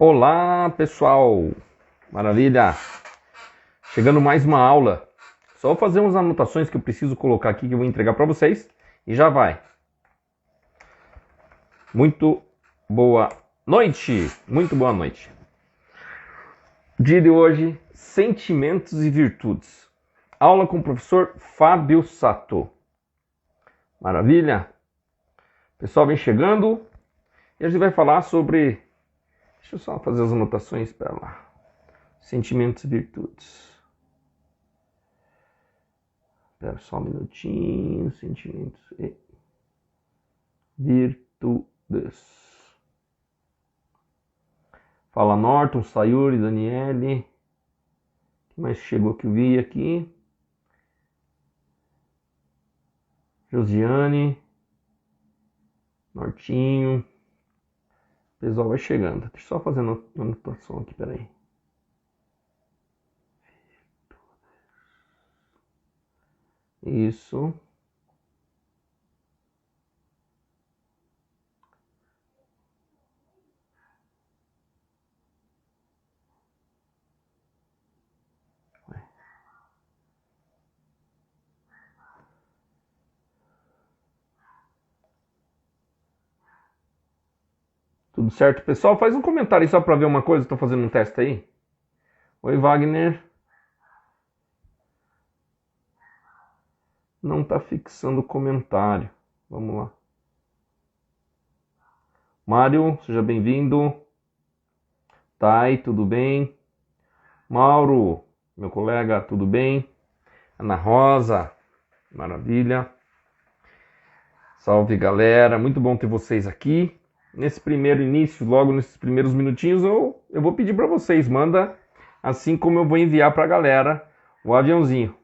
Olá, pessoal! Maravilha! Chegando mais uma aula. Só vou fazer umas anotações que eu preciso colocar aqui, que eu vou entregar para vocês. E já vai. Muito boa noite! Muito boa noite. Dia de hoje, sentimentos e virtudes. Aula com o professor Fábio Sato. Maravilha! Pessoal, vem chegando. E a gente vai falar sobre... Deixa eu só fazer as anotações para lá. Sentimentos e virtudes. Espera só um minutinho. Sentimentos e virtudes. Fala Norton, Sayuri, Daniele. Quem mais chegou que eu vi aqui? Josiane. Nortinho. O pessoal vai chegando. Deixa eu só fazer uma anotação aqui, peraí. Isso. Tudo certo, pessoal? Faz um comentário aí só para ver uma coisa. Estou fazendo um teste aí. Oi, Wagner. Não está fixando o comentário. Vamos lá. Mário, seja bem-vindo. Thay, tudo bem? Mauro, meu colega, tudo bem? Ana Rosa, maravilha. Salve, galera. Muito bom ter vocês aqui. Nesse primeiro início, logo nesses primeiros minutinhos, eu vou pedir para vocês. Manda, assim como eu vou enviar para a galera, o aviãozinho.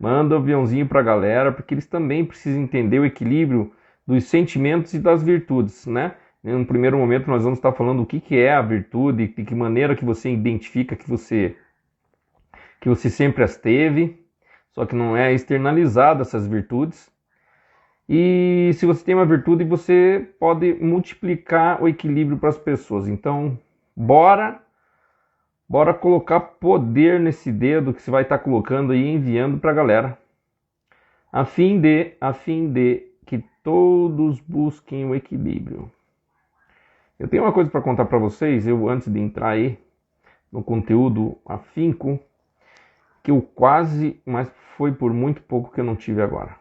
Manda o aviãozinho para a galera, porque eles também precisam entender o equilíbrio dos sentimentos e das virtudes, né? No primeiro momento nós vamos estar falando o que é a virtude, de que maneira que você identifica que você sempre as teve, só que não é externalizada essas virtudes. E se você tem uma virtude, você pode multiplicar o equilíbrio para as pessoas. Então, bora colocar poder nesse dedo que você vai estar colocando aí e enviando para a galera. A fim de que todos busquem o equilíbrio. Eu tenho uma coisa para contar para vocês, antes de entrar aí no conteúdo afinco, que eu quase, mas foi por muito pouco que eu não tive agora.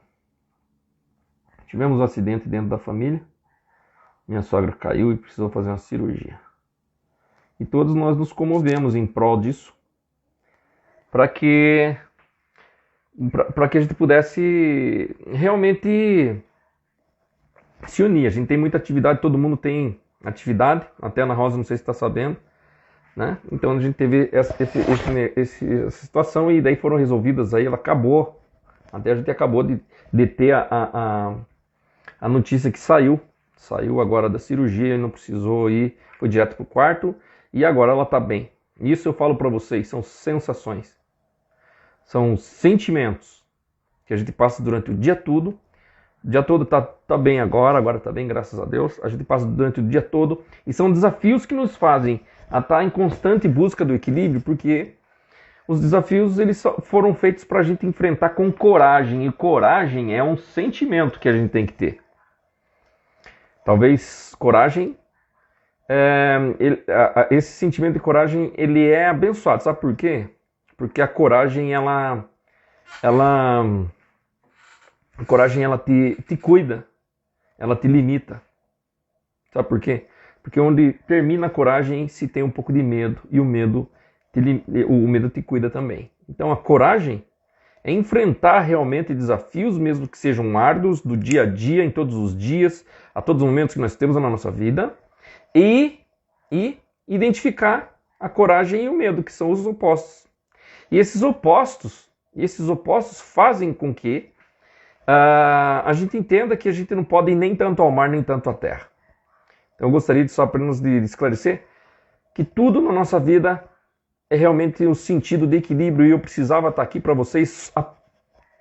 Tivemos um acidente dentro da família, minha sogra caiu e precisou fazer uma cirurgia. E todos nós nos comovemos em prol disso, para que a gente pudesse realmente se unir. A gente tem muita atividade, todo mundo tem atividade, até a Ana Rosa, não sei se está sabendo, né? Então a gente teve essa situação e daí foram resolvidas, aí ela acabou, até a gente acabou de ter a notícia que saiu agora da cirurgia e não precisou ir, foi direto pro quarto e agora ela tá bem. Isso eu falo para vocês, são sensações, são sentimentos que a gente passa durante o dia todo. O dia todo tá bem agora tá bem, graças a Deus. A gente passa durante o dia todo e são desafios que nos fazem a estar em constante busca do equilíbrio, porque os desafios eles foram feitos para a gente enfrentar com coragem, e coragem é um sentimento que a gente tem que ter. Talvez coragem, esse sentimento de coragem ele é abençoado, sabe por quê? Porque a coragem ela te cuida, ela te limita. Sabe por quê? Porque onde termina a coragem se tem um pouco de medo, e o medo te cuida também. Então a coragem é enfrentar realmente desafios, mesmo que sejam árduos, do dia a dia, em todos os dias, a todos os momentos que nós temos na nossa vida, e identificar a coragem e o medo, que são os opostos. E esses opostos fazem com que a gente entenda que a gente não pode ir nem tanto ao mar, nem tanto à terra. Então eu gostaria só apenas de esclarecer que tudo na nossa vida é realmente o sentido de equilíbrio, e eu precisava estar aqui para vocês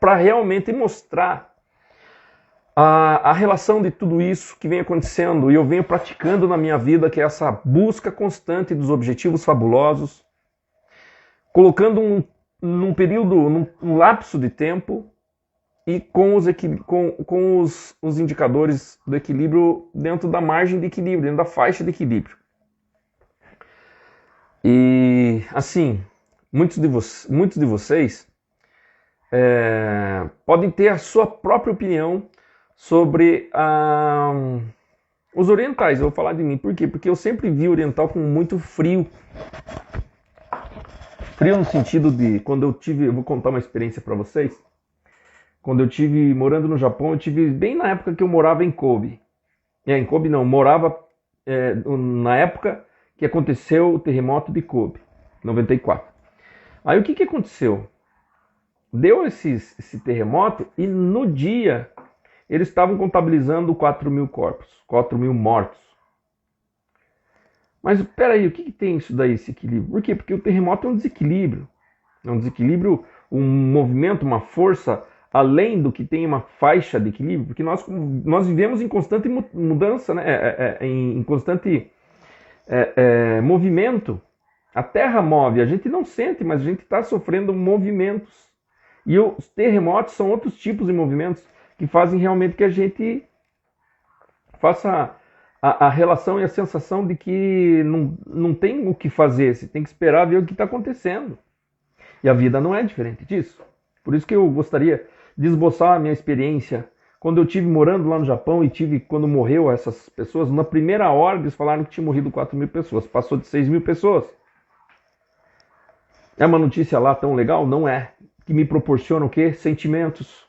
para realmente mostrar a relação de tudo isso que vem acontecendo e eu venho praticando na minha vida, que é essa busca constante dos objetivos fabulosos, colocando num período, num lapso de tempo e com os indicadores do equilíbrio dentro da margem de equilíbrio, dentro da faixa de equilíbrio. E assim, muitos de vocês podem ter a sua própria opinião sobre os orientais. Eu vou falar de mim. Por quê? Porque eu sempre vi oriental com muito frio. Frio no sentido de, quando eu vou contar uma experiência para vocês. Quando eu tive morando no Japão, eu tive bem na época que eu morava em Kobe. Em Kobe não, morava na época que aconteceu o terremoto de Kobe, 94. Aí o que aconteceu? Deu esse terremoto e no dia eles estavam contabilizando 4.000 corpos, 4.000 mortos. Mas peraí, o que tem isso daí, esse equilíbrio? Por quê? Porque o terremoto é um desequilíbrio. É um desequilíbrio, um movimento, uma força, além do que tem uma faixa de equilíbrio, porque nós vivemos em constante mudança, né? Em constante movimento. A Terra move, a gente não sente, mas a gente está sofrendo movimentos. E os terremotos são outros tipos de movimentos que fazem realmente que a gente faça a relação e a sensação de que não tem o que fazer, você tem que esperar ver o que está acontecendo. E a vida não é diferente disso. Por isso que eu gostaria de esboçar a minha experiência. Quando eu estive morando lá no Japão e quando morreu essas pessoas, na primeira hora eles falaram que tinha morrido 4.000 pessoas, passou de 6.000 pessoas. É uma notícia lá tão legal? Não é. Que me proporciona o quê? Sentimentos.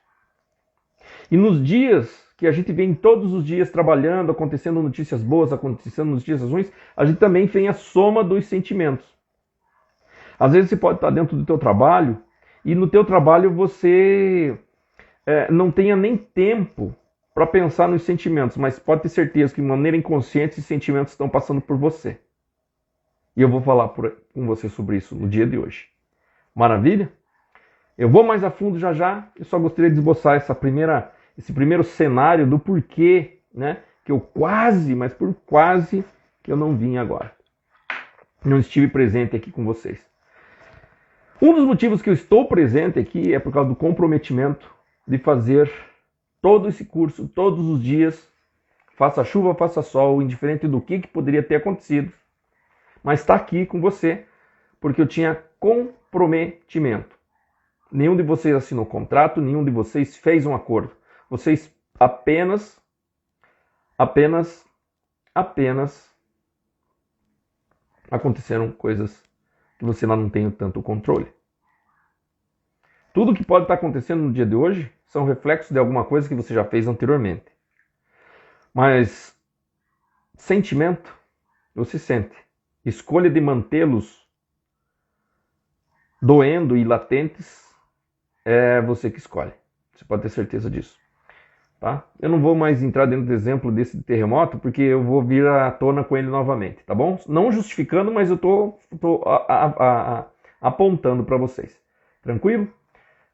E nos dias que a gente vem todos os dias trabalhando, acontecendo notícias boas, acontecendo notícias ruins, a gente também tem a soma dos sentimentos. Às vezes você pode estar dentro do teu trabalho e no teu trabalho você não tenha nem tempo para pensar nos sentimentos, mas pode ter certeza que de maneira inconsciente esses sentimentos estão passando por você. E eu vou falar com você sobre isso no dia de hoje. Maravilha? Eu vou mais a fundo já já, eu só gostaria de esboçar esse primeiro cenário do porquê, né, que eu quase, mas por quase, que eu não vim agora. Não estive presente aqui com vocês. Um dos motivos que eu estou presente aqui é por causa do comprometimento de fazer todo esse curso, todos os dias, faça chuva, faça sol, indiferente do que poderia ter acontecido, mas está aqui com você, porque eu tinha comprometimento. Nenhum de vocês assinou contrato, nenhum de vocês fez um acordo. Vocês apenas aconteceram coisas que você não tem tanto controle. Tudo que pode estar acontecendo no dia de hoje são reflexos de alguma coisa que você já fez anteriormente. Mas sentimento, você sente. Escolha de mantê-los doendo e latentes é você que escolhe. Você pode ter certeza disso. Tá? Eu não vou mais entrar dentro do exemplo desse terremoto, porque eu vou vir à tona com ele novamente, tá bom? Não justificando, mas eu tô apontando para vocês. Tranquilo?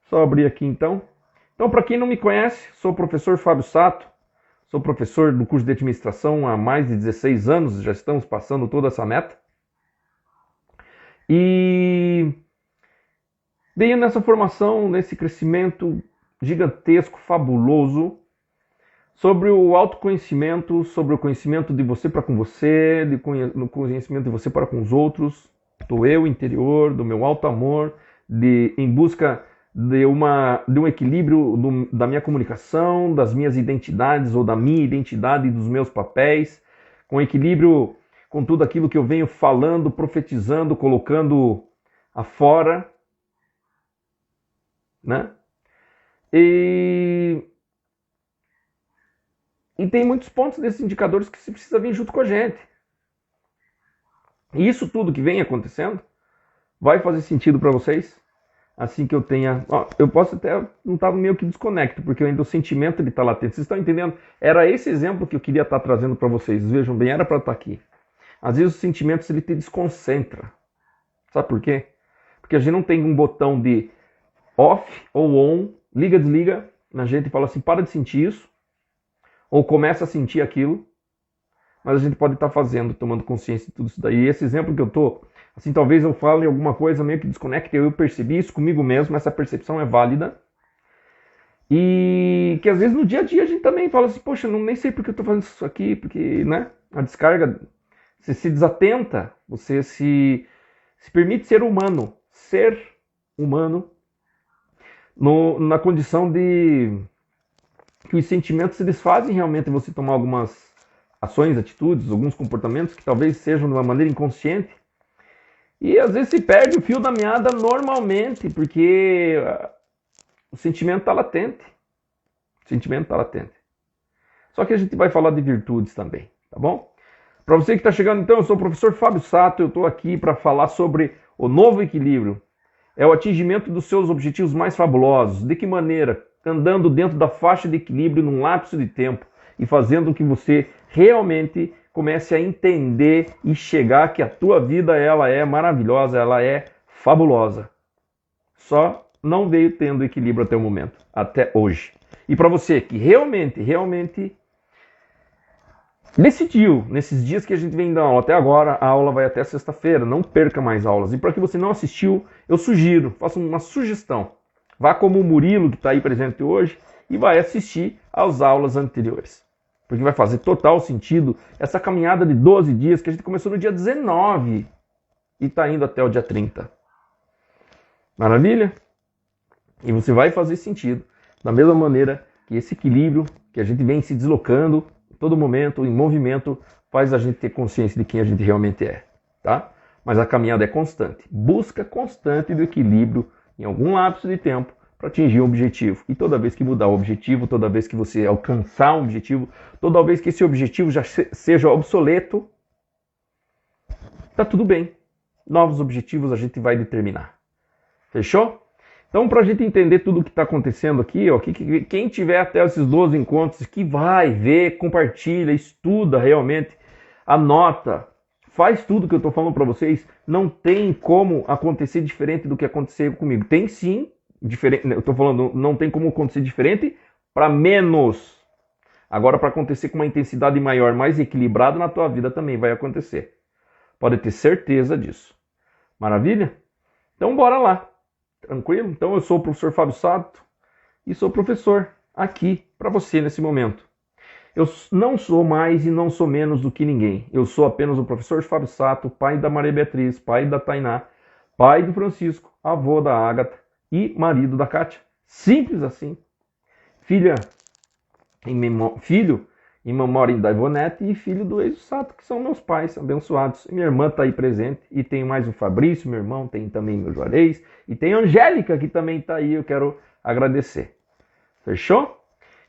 Só abrir aqui então. Então, para quem não me conhece, sou o professor Fábio Sato, sou professor do curso de administração há mais de 16 anos, já estamos passando toda essa meta. E venho nessa formação, nesse crescimento gigantesco, fabuloso, sobre o autoconhecimento, sobre o conhecimento de você para com você, no conhecimento de você para com os outros, do eu interior, do meu alto amor, em busca de um equilíbrio da minha comunicação, das minhas identidades ou da minha identidade e dos meus papéis, com equilíbrio com tudo aquilo que eu venho falando, profetizando, colocando afora, né? E tem muitos pontos desses indicadores que você precisa vir junto com a gente. E isso tudo que vem acontecendo vai fazer sentido para vocês assim que eu tenha... eu posso até não estar meio que desconecto, porque ainda o sentimento está latente. Vocês estão entendendo? Era esse exemplo que eu queria estar trazendo para vocês. Vejam bem, era para estar aqui. Às vezes os sentimentos ele te desconcentra. Sabe por quê? Porque a gente não tem um botão de off ou on, liga, desliga, na gente e fala assim, para de sentir isso. ou começa a sentir aquilo, mas a gente pode estar fazendo, tomando consciência de tudo isso daí. E esse exemplo que eu tô, assim, talvez eu fale alguma coisa meio que desconecte, eu percebi isso comigo mesmo, essa percepção é válida. E que às vezes no dia a dia a gente também fala assim, poxa, nem sei porque eu tô fazendo isso aqui, porque, né, a descarga, você se desatenta, você se permite ser humano na condição de que os sentimentos eles fazem realmente você tomar algumas ações, atitudes, alguns comportamentos que talvez sejam de uma maneira inconsciente. E às vezes se perde o fio da meada normalmente, porque o sentimento está latente. O sentimento está latente. Só que a gente vai falar de virtudes também, tá bom? Para você que está chegando, então, eu sou o professor Fábio Sato, eu estou aqui para falar sobre o novo equilíbrio. É o atingimento dos seus objetivos mais fabulosos. De que maneira? Andando dentro da faixa de equilíbrio num lapso de tempo e fazendo com que você realmente comece a entender e chegar que a tua vida ela é maravilhosa, ela é fabulosa. Só não veio tendo equilíbrio até o momento, até hoje. E para você que realmente decidiu, nesses dias que a gente vem dando aula, até agora a aula vai até sexta-feira, não perca mais aulas. E para que você não assistiu, eu sugiro, faço uma sugestão. Vá como o Murilo, que está aí presente hoje, e vai assistir às aulas anteriores. Porque vai fazer total sentido essa caminhada de 12 dias que a gente começou no dia 19 e está indo até o dia 30. Maravilha? E você vai fazer sentido da mesma maneira que esse equilíbrio que a gente vem se deslocando todo momento, em movimento, faz a gente ter consciência de quem a gente realmente é, tá? Mas a caminhada é constante. Busca constante do equilíbrio em algum lapso de tempo para atingir um objetivo. E toda vez que mudar o objetivo, toda vez que você alcançar um objetivo, toda vez que esse objetivo já seja obsoleto, tá tudo bem. Novos objetivos a gente vai determinar. Fechou? Então, para a gente entender tudo o que está acontecendo aqui, ó, quem tiver até esses 12 encontros, que vai ver, compartilha, estuda realmente, anota, faz tudo que eu estou falando para vocês, não tem como acontecer diferente do que aconteceu comigo. Tem sim, diferente, eu estou falando, não tem como acontecer diferente para menos. Agora, para acontecer com uma intensidade maior, mais equilibrada na tua vida também vai acontecer. Pode ter certeza disso. Maravilha? Então, bora lá. Tranquilo? Então eu sou o professor Fábio Sato e sou professor aqui para você nesse momento. Eu não sou mais e não sou menos do que ninguém. Eu sou apenas o professor Fábio Sato, pai da Maria Beatriz, pai da Tainá, pai do Francisco, avô da Ágata e marido da Kátia. Simples assim. Filho em memória da Ivonete e filho do Eiso Sato, que são meus pais abençoados. E minha irmã está aí presente. E tem mais o Fabrício, meu irmão, tem também meu Juarez. E tem a Angélica, que também está aí, eu quero agradecer. Fechou?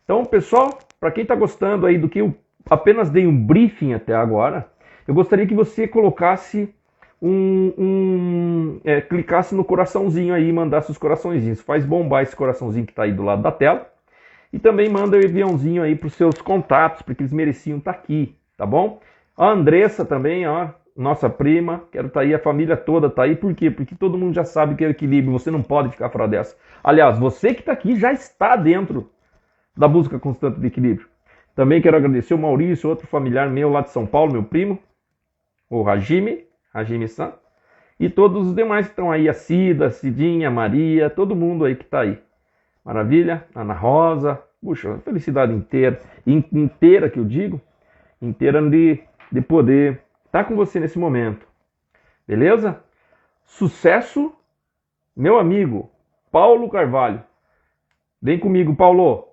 Então, pessoal, para quem está gostando aí do que eu apenas dei um briefing até agora, eu gostaria que você colocasse clicasse no coraçãozinho aí e mandasse os coraçõezinhos. Faz bombar esse coraçãozinho que está aí do lado da tela. E também manda o aviãozinho aí para os seus contatos, porque eles mereciam estar aqui, tá bom? A Andressa também, ó, nossa prima, quero estar aí, a família toda tá aí. Por quê? Porque todo mundo já sabe que é o equilíbrio, você não pode ficar fora dessa. Aliás, você que está aqui já está dentro da busca constante de equilíbrio. Também quero agradecer o Maurício, outro familiar meu lá de São Paulo, meu primo, o Hajime-san, e todos os demais que estão aí, a Cida, a Cidinha, a Maria, todo mundo aí que está aí. Maravilha? Ana Rosa, puxa, felicidade inteira que eu digo, inteira de poder estar com você nesse momento. Beleza? Sucesso, meu amigo Paulo Carvalho. Vem comigo, Paulo,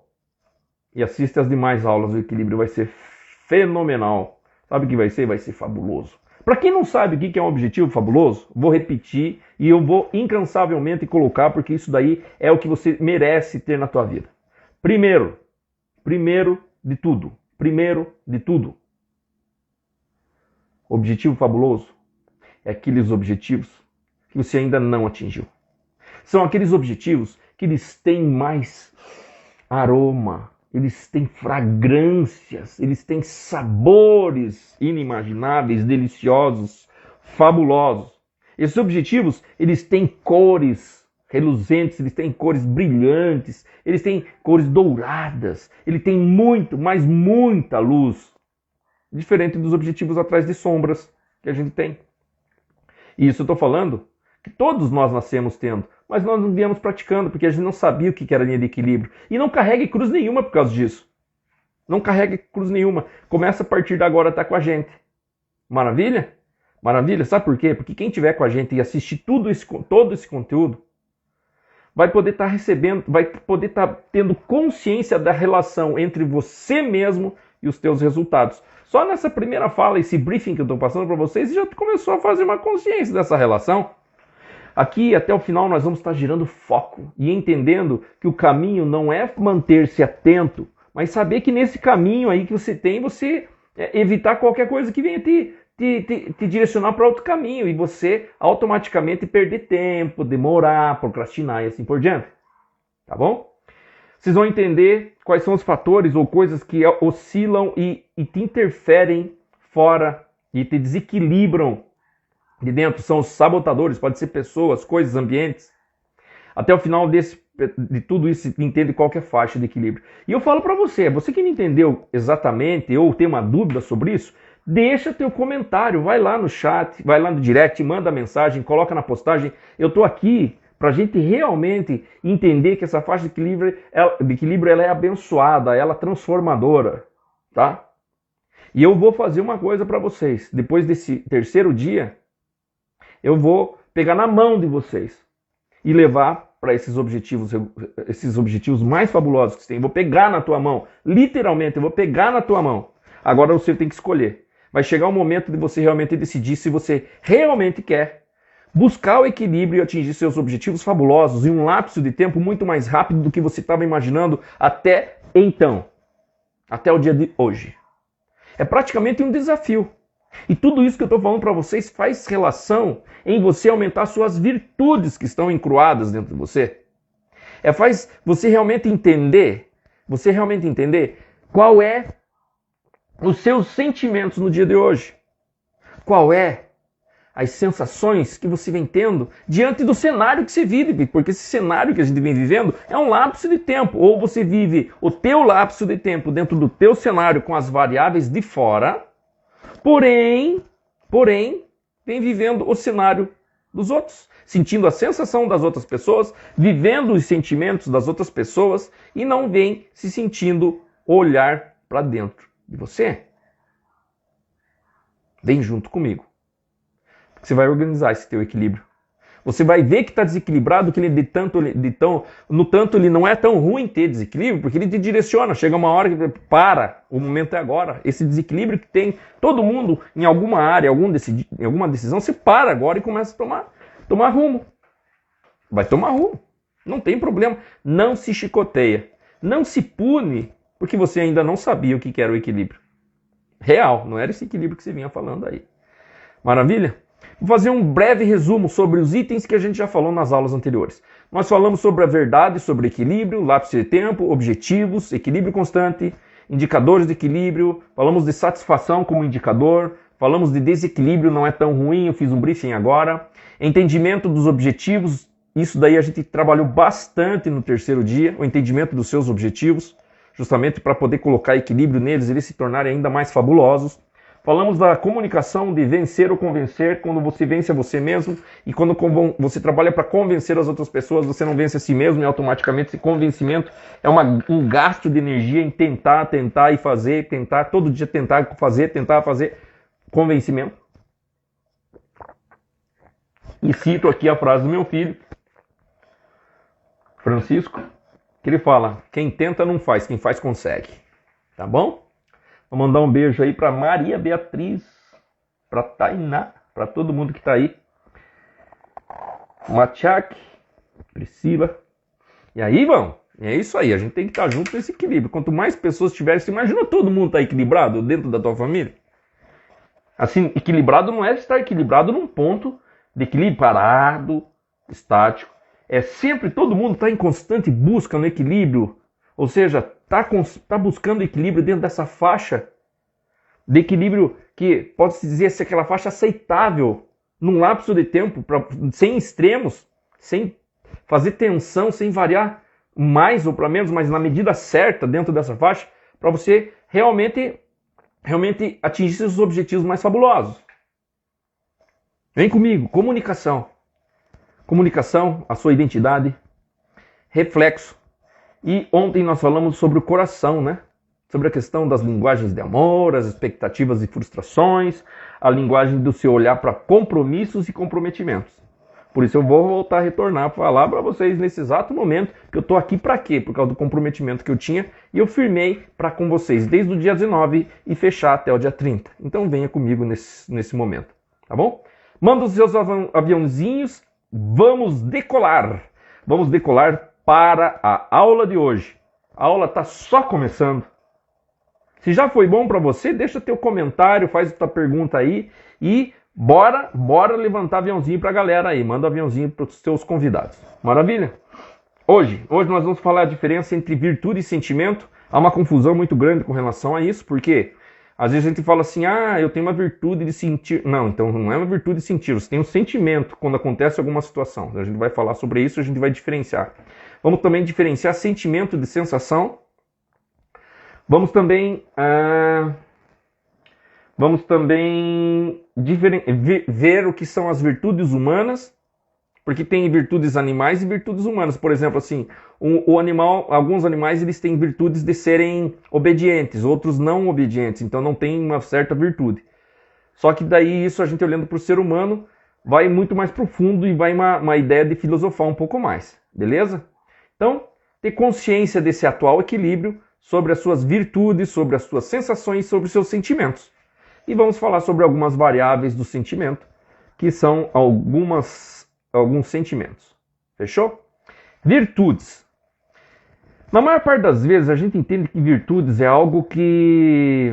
e assiste as demais aulas. O equilíbrio vai ser fenomenal. Sabe o que vai ser? Vai ser fabuloso. Para quem não sabe o que é um objetivo fabuloso, vou repetir e eu vou incansavelmente colocar, porque isso daí é o que você merece ter na tua vida. Primeiro de tudo, objetivo fabuloso é aqueles objetivos que você ainda não atingiu. São aqueles objetivos que eles têm mais aroma, eles têm fragrâncias, eles têm sabores inimagináveis, deliciosos, fabulosos. Esses objetivos, eles têm cores reluzentes, eles têm cores brilhantes, eles têm cores douradas, ele tem muito, mas muita luz. Diferente dos objetivos atrás de sombras que a gente tem. E isso eu estou falando que todos nós nascemos tendo, mas nós não viemos praticando, porque a gente não sabia o que era linha de equilíbrio. E não carregue cruz nenhuma por causa disso. Não carregue cruz nenhuma. Começa a partir de agora a estar com a gente. Maravilha? Maravilha? Sabe por quê? Porque quem estiver com a gente e assistir todo esse conteúdo, vai poder estar recebendo, vai poder estar tendo consciência da relação entre você mesmo e os teus resultados. Só nessa primeira fala, esse briefing que eu estou passando para vocês, já começou a fazer uma consciência dessa relação. Aqui, até o final, nós vamos estar girando foco e entendendo que o caminho não é manter-se atento, mas saber que nesse caminho aí que você tem, você evitar qualquer coisa que venha te direcionar para outro caminho e você automaticamente perder tempo, demorar, procrastinar e assim por diante. Tá bom? Vocês vão entender quais são os fatores ou coisas que oscilam e te interferem fora e te desequilibram de dentro. São os sabotadores, pode ser pessoas, coisas, ambientes. Até o final de tudo isso, você entende qual que é a faixa de equilíbrio. E eu falo para você que não entendeu exatamente ou tem uma dúvida sobre isso, deixa teu comentário, vai lá no chat, vai lá no direct, manda mensagem, coloca na postagem. Eu estou aqui para a gente realmente entender que essa faixa de equilíbrio ela é abençoada, ela é transformadora, tá? E eu vou fazer uma coisa para vocês. Depois desse terceiro dia, eu vou pegar na mão de vocês e levar para esses objetivos mais fabulosos que você tem. Eu vou pegar na tua mão, literalmente, eu vou pegar na tua mão. Agora você tem que escolher. Vai chegar o momento de você realmente decidir se você realmente quer buscar o equilíbrio e atingir seus objetivos fabulosos em um lapso de tempo muito mais rápido do que você estava imaginando até então, até o dia de hoje. É praticamente um desafio. E tudo isso que eu estou falando para vocês faz relação em você aumentar suas virtudes que estão encruadas dentro de você. Faz você realmente entender qual é os seus sentimentos no dia de hoje. Qual é as sensações que você vem tendo diante do cenário que você vive, porque esse cenário que a gente vem vivendo é um lapso de tempo, ou você vive o teu lapso de tempo dentro do teu cenário com as variáveis de fora, porém, vem vivendo o cenário dos outros, sentindo a sensação das outras pessoas, vivendo os sentimentos das outras pessoas e não vem se sentindo olhar para dentro de você. Vem junto comigo. Você vai organizar esse teu equilíbrio. Você vai ver que está desequilibrado, que no tanto ele não é tão ruim ter desequilíbrio, porque ele te direciona. Chega uma hora que para, o momento é agora. Esse desequilíbrio que tem todo mundo em alguma área, em alguma decisão, você para agora e começa a tomar rumo. Vai tomar rumo. Não tem problema. Não se chicoteia. Não se pune, porque você ainda não sabia o que era o equilíbrio. Real, não era esse equilíbrio que você vinha falando aí. Maravilha? Vou fazer um breve resumo sobre os itens que a gente já falou nas aulas anteriores. Nós falamos sobre a verdade, sobre equilíbrio, lapso de tempo, objetivos, equilíbrio constante, indicadores de equilíbrio, falamos de satisfação como indicador, falamos de desequilíbrio, não é tão ruim, eu fiz um briefing agora, entendimento dos objetivos, isso daí a gente trabalhou bastante no terceiro dia, o entendimento dos seus objetivos, justamente para poder colocar equilíbrio neles e eles se tornarem ainda mais fabulosos. Falamos da comunicação, de vencer ou convencer, quando você vence a você mesmo e quando você trabalha para convencer as outras pessoas, você não vence a si mesmo e automaticamente esse convencimento é um gasto de energia em tentar e fazer, todo dia tentar fazer convencimento. E cito aqui a frase do meu filho, Francisco, que ele fala, quem tenta não faz, quem faz consegue. Tá bom? Vou mandar um beijo aí para Maria Beatriz, para Tainá, para todo mundo que está aí. Machak, Priscila. E aí, vão? É isso aí, a gente tem que estar junto nesse equilíbrio. Quanto mais pessoas tiverem, você imagina todo mundo estar equilibrado dentro da tua família? Assim, equilibrado não é estar equilibrado num ponto de equilíbrio parado, estático. É sempre todo mundo está em constante busca no equilíbrio. Ou seja, está buscando equilíbrio dentro dessa faixa de equilíbrio que pode-se dizer ser aquela faixa aceitável num lapso de tempo, sem extremos, sem fazer tensão sem variar mais ou para menos, mas na medida certa dentro dessa faixa, para você realmente atingir seus objetivos mais fabulosos. Vem comigo, comunicação. Comunicação, a sua identidade, reflexo. E ontem nós falamos sobre o coração, né? Sobre a questão das linguagens de amor, as expectativas e frustrações, a linguagem do seu olhar para compromissos e comprometimentos. Por isso eu vou voltar a retornar para falar para vocês nesse exato momento que eu estou aqui para quê? Por causa do comprometimento que eu tinha e eu firmei para com vocês desde o dia 19 e fechar até o dia 30. Então venha comigo nesse momento, tá bom? Manda os seus aviãozinhos, vamos decolar! Vamos decolar para a aula de hoje. A aula está só começando. Se já foi bom para você, deixa teu comentário, faz tua pergunta aí e bora levantar aviãozinho para a galera aí. Manda aviãozinho para os teus convidados. Maravilha? Hoje nós vamos falar a diferença entre virtude e sentimento. Há uma confusão muito grande com relação a isso, porque às vezes a gente fala assim, eu tenho uma virtude de sentir. Não, então não é uma virtude de sentir, você tem um sentimento quando acontece alguma situação. A gente vai falar sobre isso, a gente vai diferenciar. Vamos também diferenciar sentimento de sensação. Vamos também ver o que são as virtudes humanas, porque tem virtudes animais e virtudes humanas. Por exemplo, assim, alguns animais eles têm virtudes de serem obedientes, outros não obedientes, então não tem uma certa virtude. Só que daí isso a gente olhando para o ser humano vai muito mais profundo e vai uma ideia de filosofar um pouco mais, beleza? Então, ter consciência desse atual equilíbrio sobre as suas virtudes, sobre as suas sensações, sobre os seus sentimentos. E vamos falar sobre algumas variáveis do sentimento, que são alguns sentimentos. Fechou? Virtudes. Na maior parte das vezes a gente entende que virtudes é algo que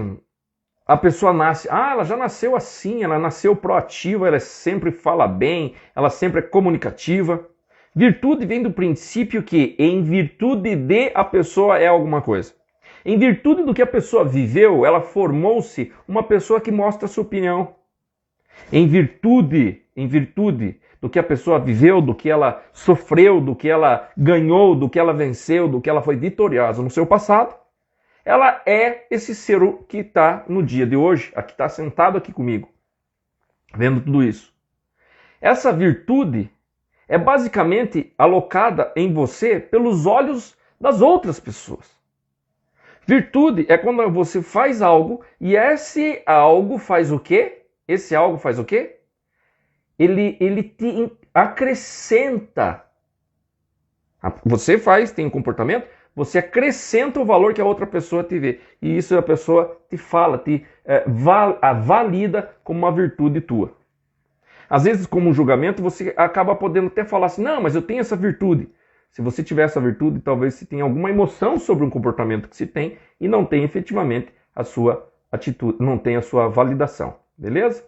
a pessoa nasce, ela já nasceu assim, ela nasceu proativa, ela sempre fala bem, ela sempre é comunicativa. Virtude vem do princípio que em virtude de a pessoa é alguma coisa. Em virtude do que a pessoa viveu, ela formou-se uma pessoa que mostra a sua opinião. Em virtude do que a pessoa viveu, do que ela sofreu, do que ela ganhou, do que ela venceu, do que ela foi vitoriosa no seu passado, ela é esse ser que está no dia de hoje, que está sentado aqui comigo, vendo tudo isso. Essa virtude é basicamente alocada em você pelos olhos das outras pessoas. Virtude é quando você faz algo e esse algo faz o quê? Esse algo faz o quê? Ele te acrescenta. Você tem um comportamento, você acrescenta o valor que a outra pessoa te vê. E isso a pessoa te fala, valida como uma virtude tua. Às vezes, como um julgamento, você acaba podendo até falar assim, não, mas eu tenho essa virtude. Se você tiver essa virtude, talvez você tenha alguma emoção sobre um comportamento que se tem e não tem efetivamente a sua atitude, não tem a sua validação. Beleza?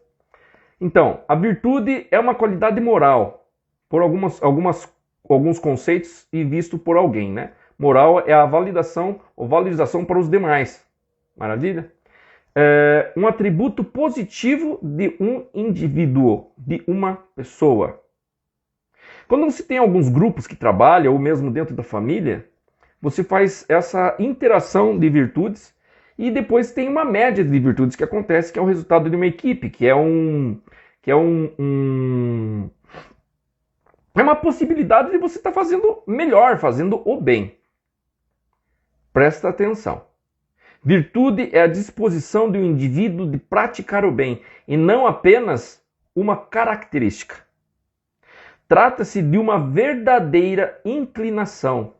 Então, a virtude é uma qualidade moral, por alguns conceitos e visto por alguém, né? Moral é a validação ou valorização para os demais. Maravilha? É um atributo positivo de um indivíduo, de uma pessoa. Quando você tem alguns grupos que trabalham, ou mesmo dentro da família, você faz essa interação de virtudes e depois tem uma média de virtudes que acontece, que é o resultado de uma equipe, é uma possibilidade de você estar fazendo melhor, fazendo o bem. Presta atenção. Virtude é a disposição de um indivíduo de praticar o bem e não apenas uma característica. Trata-se de uma verdadeira inclinação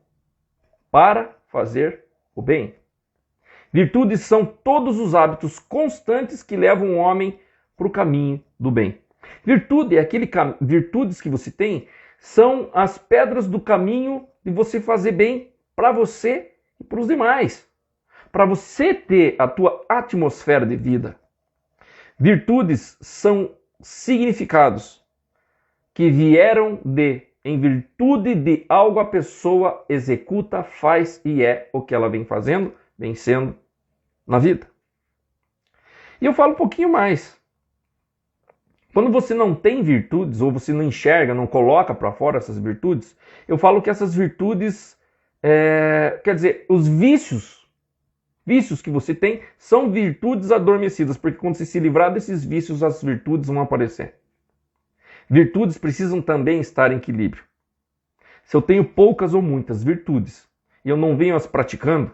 para fazer o bem. Virtudes são todos os hábitos constantes que levam o homem para o caminho do bem. Virtudes que você tem são as pedras do caminho de você fazer bem para você e para os demais. Para você ter a tua atmosfera de vida. Virtudes são significados que vieram em virtude de algo a pessoa executa, faz e é o que ela vem fazendo, vem sendo na vida. E eu falo um pouquinho mais. Quando você não tem virtudes, ou você não enxerga, não coloca para fora essas virtudes, eu falo que essas virtudes, quer dizer, os vícios que você tem são virtudes adormecidas, porque quando você se livrar desses vícios, as virtudes vão aparecer. Virtudes precisam também estar em equilíbrio. Se eu tenho poucas ou muitas virtudes e eu não venho as praticando,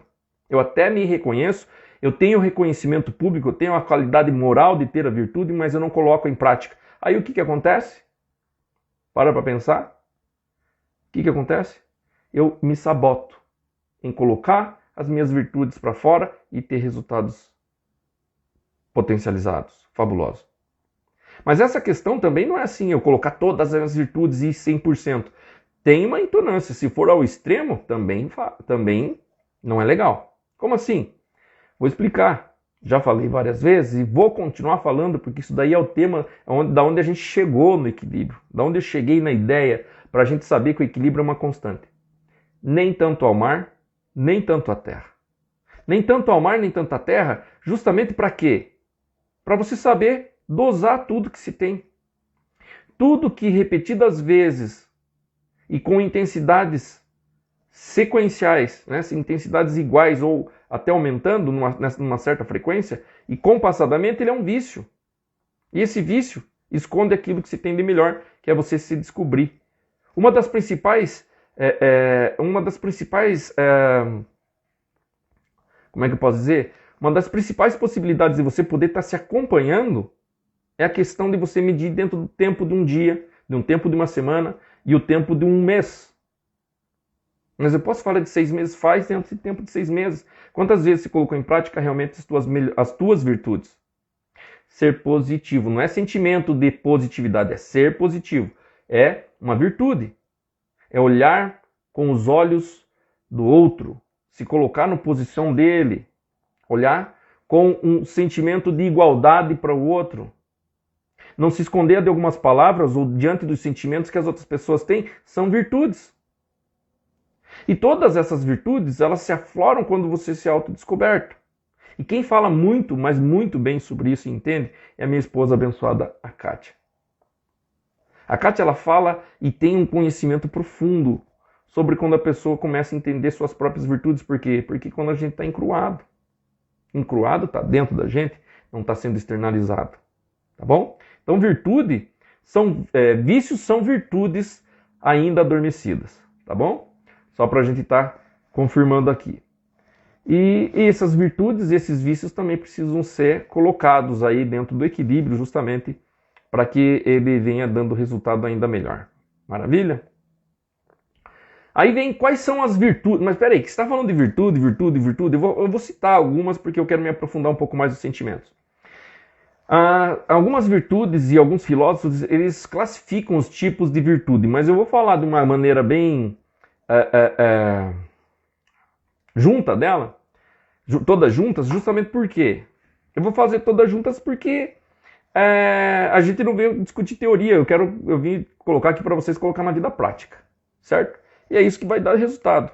eu até me reconheço, eu tenho reconhecimento público, eu tenho a qualidade moral de ter a virtude, mas eu não coloco em prática. Aí o que acontece? Para pensar. O que acontece? Eu me saboto em colocar as minhas virtudes para fora e ter resultados potencializados, fabulosos. Mas essa questão também não é assim, eu colocar todas as virtudes e 100%. Tem uma intonância, se for ao extremo, também não é legal. Como assim? Vou explicar. Já falei várias vezes e vou continuar falando, porque isso daí é o tema da onde a gente chegou no equilíbrio, da onde eu cheguei na ideia, para a gente saber que o equilíbrio é uma constante. Nem tanto ao mar, nem tanto à terra. Nem tanto ao mar, nem tanto à terra, justamente para quê? Para você saber dosar tudo que se tem. Tudo que repetidas vezes e com intensidades sequenciais, né, intensidades iguais ou até aumentando numa certa frequência, e compassadamente ele é um vício. E esse vício esconde aquilo que se tem de melhor, que é você se descobrir. Uma das principais, como é que eu posso dizer? Uma das principais possibilidades de você poder estar se acompanhando é a questão de você medir dentro do tempo de um dia, de um tempo de uma semana e o tempo de um mês. Mas eu posso falar de 6 meses, faz dentro desse tempo de 6 meses. Quantas vezes você colocou em prática realmente as tuas virtudes? Ser positivo, não é sentimento de positividade, é ser positivo. É uma virtude. É olhar com os olhos do outro, se colocar na posição dele, olhar com um sentimento de igualdade para o outro. Não se esconder de algumas palavras ou diante dos sentimentos que as outras pessoas têm, são virtudes. E todas essas virtudes, elas se afloram quando você se autodescoberto. E quem fala muito, mas muito bem sobre isso e entende, é a minha esposa abençoada, a Kátia. A Kátia, ela fala e tem um conhecimento profundo sobre quando a pessoa começa a entender suas próprias virtudes. Por quê? Porque quando a gente está encruado. Encruado está dentro da gente, não está sendo externalizado. Tá bom? Então, vícios são virtudes ainda adormecidas. Tá bom? Só para a gente estar confirmando aqui. E essas virtudes, esses vícios também precisam ser colocados aí dentro do equilíbrio, justamente para que ele venha dando resultado ainda melhor. Maravilha? Aí vem quais são as virtudes. Mas peraí, que você está falando de virtude. Eu vou citar algumas porque eu quero me aprofundar um pouco mais nos sentimentos. Algumas virtudes e alguns filósofos, eles classificam os tipos de virtude, mas eu vou falar de uma maneira bem junta dela, todas juntas, justamente por quê? Eu vou fazer todas juntas porque a gente não veio discutir teoria, eu vim colocar aqui para vocês colocar na vida prática, certo? E é isso que vai dar resultado.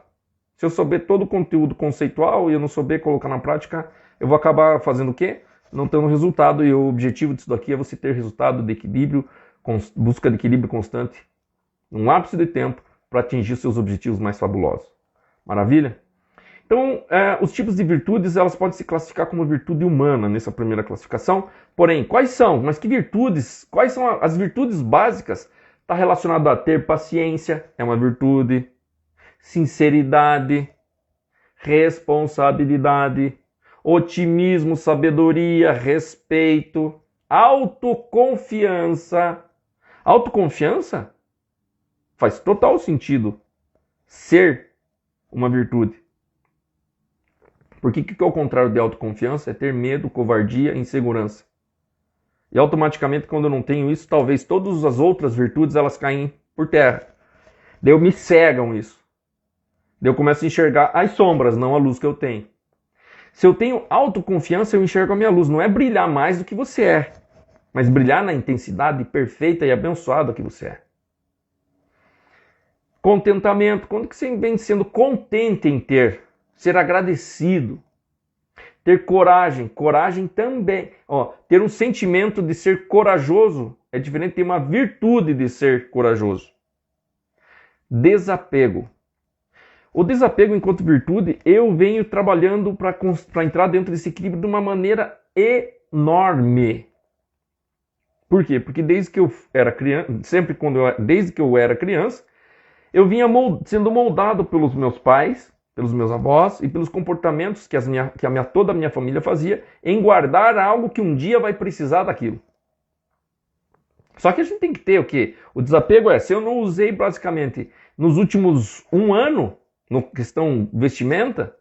Se eu souber todo o conteúdo conceitual e eu não souber colocar na prática, eu vou acabar fazendo o quê? Não tendo resultado, e o objetivo disso daqui é você ter resultado de equilíbrio, busca de equilíbrio constante, num lapso de tempo, para atingir seus objetivos mais fabulosos. Maravilha? Então, os tipos de virtudes, elas podem se classificar como virtude humana nessa primeira classificação. Porém, quais são? Mas que virtudes? Quais são as virtudes básicas? Está relacionado a ter paciência, é uma virtude. Sinceridade, responsabilidade, otimismo, sabedoria, respeito, autoconfiança. Autoconfiança faz total sentido ser uma virtude. Porque o que é o contrário de autoconfiança? É ter medo, covardia, insegurança. E automaticamente, quando eu não tenho isso, talvez todas as outras virtudes elas caem por terra. Daí me cegam isso. Daí eu começo a enxergar as sombras, não a luz que eu tenho. Se eu tenho autoconfiança, eu enxergo a minha luz. Não é brilhar mais do que você é, mas brilhar na intensidade perfeita e abençoada que você é. Contentamento. Quando que você vem sendo contente em ter? Ser agradecido. Ter coragem. Coragem também. Ter um sentimento de ser corajoso é diferente de ter uma virtude de ser corajoso. Desapego. O desapego enquanto virtude, eu venho trabalhando para entrar dentro desse equilíbrio de uma maneira enorme. Por quê? Porque desde que eu era criança, desde que eu era criança, eu vinha sendo moldado pelos meus pais, pelos meus avós e pelos comportamentos que toda a minha família fazia em guardar algo que um dia vai precisar daquilo. Só que a gente tem que ter o quê? O desapego se eu não usei basicamente nos últimos 1 ano, na questão vestimenta,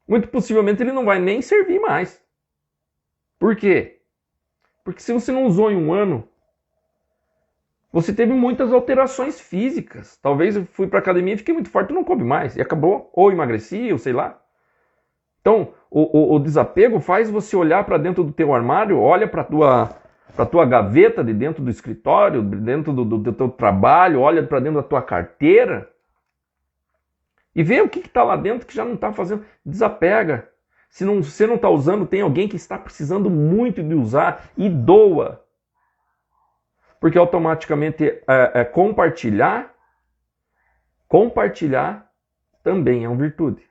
muito possivelmente ele não vai nem servir mais. Por quê? Porque se você não usou em 1 ano, você teve muitas alterações físicas. Talvez eu fui para a academia e fiquei muito forte e não coube mais. E acabou. Ou emagreci, ou sei lá. Então, o desapego faz você olhar para dentro do teu armário, olha para a tua gaveta de dentro do escritório, dentro do teu trabalho, olha para dentro da tua carteira e vê o que está lá dentro que já não está fazendo. Desapega. Se você não está usando, tem alguém que está precisando muito de usar e doa. Porque automaticamente compartilhar também é uma virtude.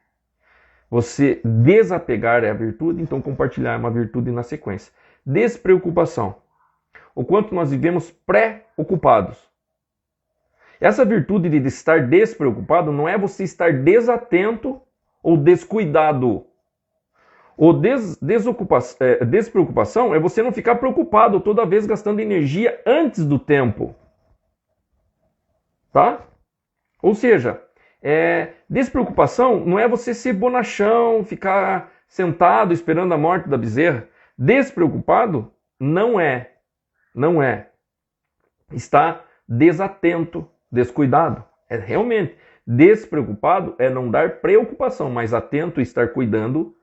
Você desapegar é a virtude, então compartilhar é uma virtude na sequência. Despreocupação. O quanto nós vivemos pré-ocupados. Essa virtude de estar despreocupado não é você estar desatento ou descuidado. Despreocupação é você não ficar preocupado toda vez gastando energia antes do tempo. Tá? Ou seja, despreocupação não é você ser bonachão, ficar sentado esperando a morte da bezerra. Despreocupado não é. Está desatento, descuidado. Realmente, despreocupado é não dar preocupação, mas atento e estar cuidando,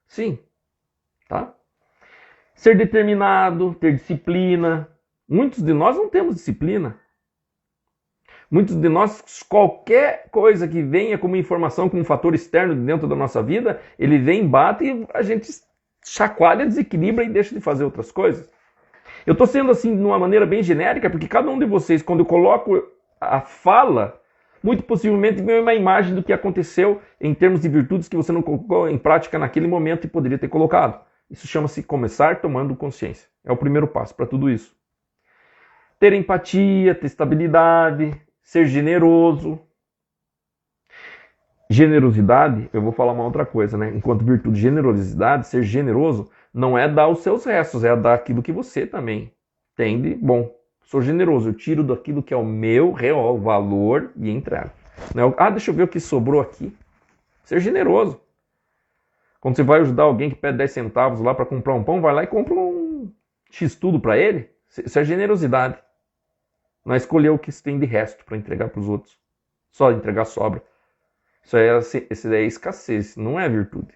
sim. Tá? Ser determinado, ter disciplina. Muitos de nós não temos disciplina. Muitos de nós, qualquer coisa que venha como informação, como um fator externo dentro da nossa vida, ele vem, bate e a gente chacoalha, desequilibra e deixa de fazer outras coisas. Eu estou sendo assim de uma maneira bem genérica, porque cada um de vocês, quando eu coloco a fala, muito possivelmente vem uma imagem do que aconteceu em termos de virtudes que você não colocou em prática naquele momento e poderia ter colocado. Isso chama-se começar tomando consciência. É o primeiro passo para tudo isso. Ter empatia, ter estabilidade, ser generoso. Generosidade, eu vou falar uma outra coisa, né? Enquanto virtude, generosidade, ser generoso, não é dar os seus restos, é dar aquilo que você também tem de bom. Sou generoso, eu tiro daquilo que é o meu real valor e entrego. Deixa eu ver o que sobrou aqui. Ser generoso. Quando você vai ajudar alguém que pede 10 centavos lá para comprar um pão, vai lá e compra um X-tudo para ele. Isso é generosidade. Não é escolher o que você tem de resto para entregar para os outros. Só entregar sobra. Isso é escassez, não é virtude.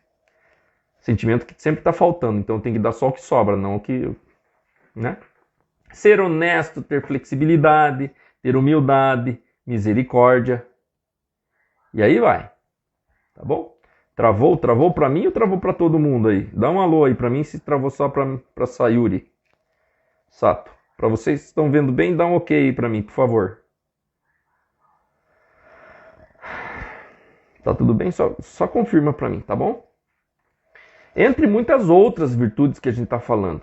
Sentimento que sempre está faltando, então tem que dar só o que sobra, não o que... né? Ser honesto, ter flexibilidade, ter humildade, misericórdia. E aí vai. Tá bom? Travou para mim ou travou para todo mundo aí? Dá um alô aí para mim se travou só para Sayuri. Sato. Para vocês que estão vendo bem, dá um ok aí para mim, por favor. Tá tudo bem? Só confirma para mim, tá bom? Entre muitas outras virtudes que a gente está falando.